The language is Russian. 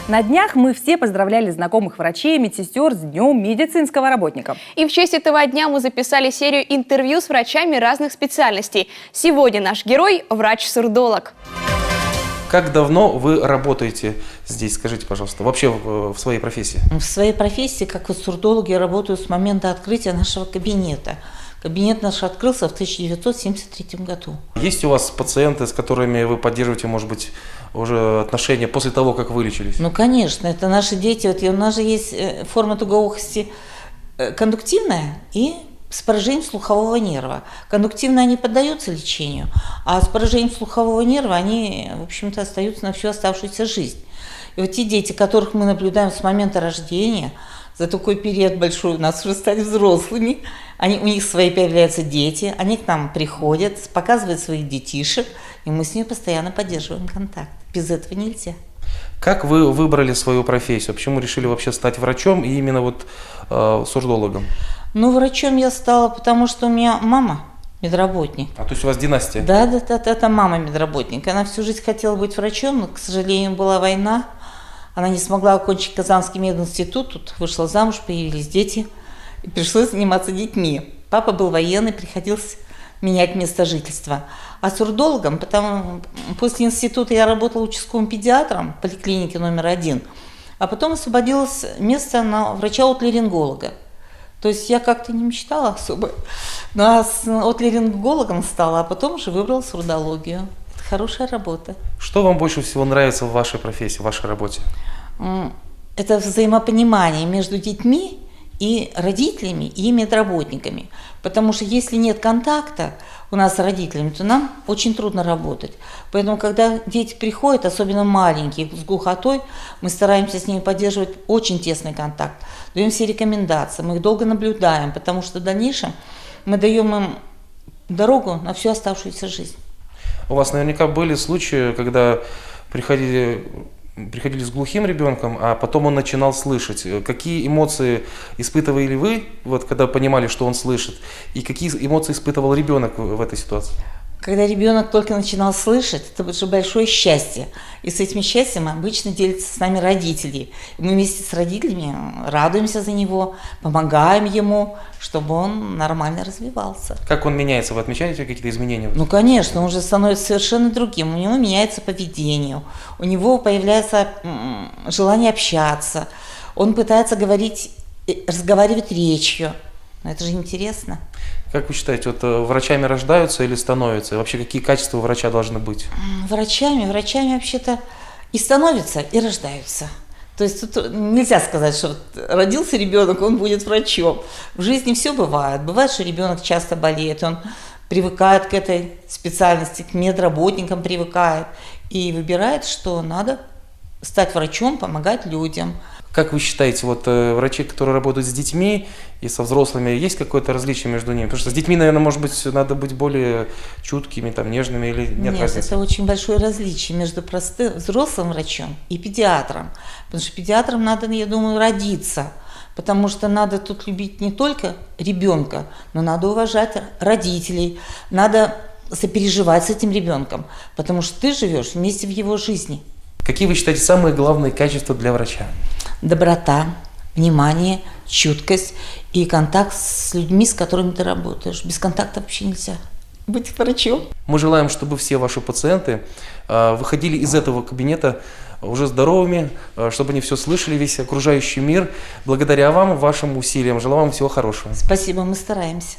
На днях мы все поздравляли знакомых врачей и медсестер с Днем медицинского работника. И в честь этого дня мы записали серию интервью с врачами разных специальностей. Сегодня наш герой – врач-сурдолог. Как давно вы работаете здесь, скажите, пожалуйста, вообще в своей профессии? В своей профессии, как вот сурдологи, я работаю с момента открытия нашего кабинета. Кабинет наш открылся в 1973 году. Есть у вас пациенты, с которыми вы поддерживаете, может быть, уже отношения после того, как вылечились? Ну, конечно, это наши дети. Вот у нас же есть форма тугоухости кондуктивная и с поражением слухового нерва. Кондуктивно они поддаются лечению, а с поражением слухового нерва они, в общем-то, остаются на всю оставшуюся жизнь. И вот те дети, которых мы наблюдаем с момента рождения, за такой период большой у нас уже стали взрослыми, у них свои появляются дети, они к нам приходят, показывают своих детишек, и мы с ними постоянно поддерживаем контакт. Без этого нельзя. Как вы выбрали свою профессию? Почему решили вообще стать врачом и именно вот сурдологом? Ну, врачом я стала, потому что у меня мама медработник. А то есть у вас династия? Да, это мама медработник. Она всю жизнь хотела быть врачом, но, к сожалению, была война. Она не смогла окончить Казанский мединститут, тут вышла замуж, появились дети, и пришлось заниматься детьми. Папа был военный, приходилось менять место жительства. А сурдологом, потому после института я работала участковым педиатром в поликлинике номер 1, а потом освободилось место на врача-отларинголога. То есть я как-то не мечтала особо, но отларингологом стала, а потом уже выбрала сурдологию. Это хорошая работа. Что вам больше всего нравится в вашей профессии, в вашей работе? Это взаимопонимание между детьми и родителями, и медработниками. Потому что если нет контакта у нас с родителями, то нам очень трудно работать. Поэтому, когда дети приходят, особенно маленькие, с глухотой, мы стараемся с ними поддерживать очень тесный контакт. Даем все рекомендации, мы их долго наблюдаем, потому что в дальнейшем мы даем им дорогу на всю оставшуюся жизнь. У вас наверняка были случаи, когда приходили с глухим ребенком, а потом он начинал слышать. Какие эмоции испытывали вы, вот, когда понимали, что он слышит, и какие эмоции испытывал ребенок в этой ситуации? Когда ребенок только начинал слышать, это уже большое счастье. И с этим счастьем обычно делятся с нами родители. И мы вместе с родителями радуемся за него, помогаем ему, чтобы он нормально развивался. Как он меняется? Вы отмечаете какие-то изменения? Ну, конечно, он уже становится совершенно другим. У него меняется поведение, у него появляется желание общаться. Он пытается разговаривать речью. Но это же интересно. Как вы считаете, вот врачами рождаются или становятся? Вообще, какие качества у врача должны быть? Врачами вообще-то и становятся, и рождаются. То есть тут нельзя сказать, что вот родился ребенок, он будет врачом. В жизни все бывает. Бывает, что ребенок часто болеет, он привыкает к этой специальности, к медработникам привыкает и выбирает, что надо стать врачом, помогать людям. Как вы считаете, вот врачи, которые работают с детьми и со взрослыми, есть какое-то различие между ними? Потому что с детьми, наверное, может быть, надо быть более чуткими, там, нежными или нет разницы? Нет, это очень большое различие между простым взрослым врачом и педиатром. Потому что педиатрам надо, я думаю, родиться. Потому что надо тут любить не только ребенка, но надо уважать родителей, надо сопереживать с этим ребенком, потому что ты живешь вместе в его жизни. Какие вы считаете самые главные качества для врача? Доброта, внимание, чуткость и контакт с людьми, с которыми ты работаешь. Без контакта вообще нельзя быть врачом. Мы желаем, чтобы все ваши пациенты выходили из этого кабинета уже здоровыми, чтобы они все слышали, весь окружающий мир. Благодаря вам, вашим усилиям. Желаю вам всего хорошего. Спасибо, мы стараемся.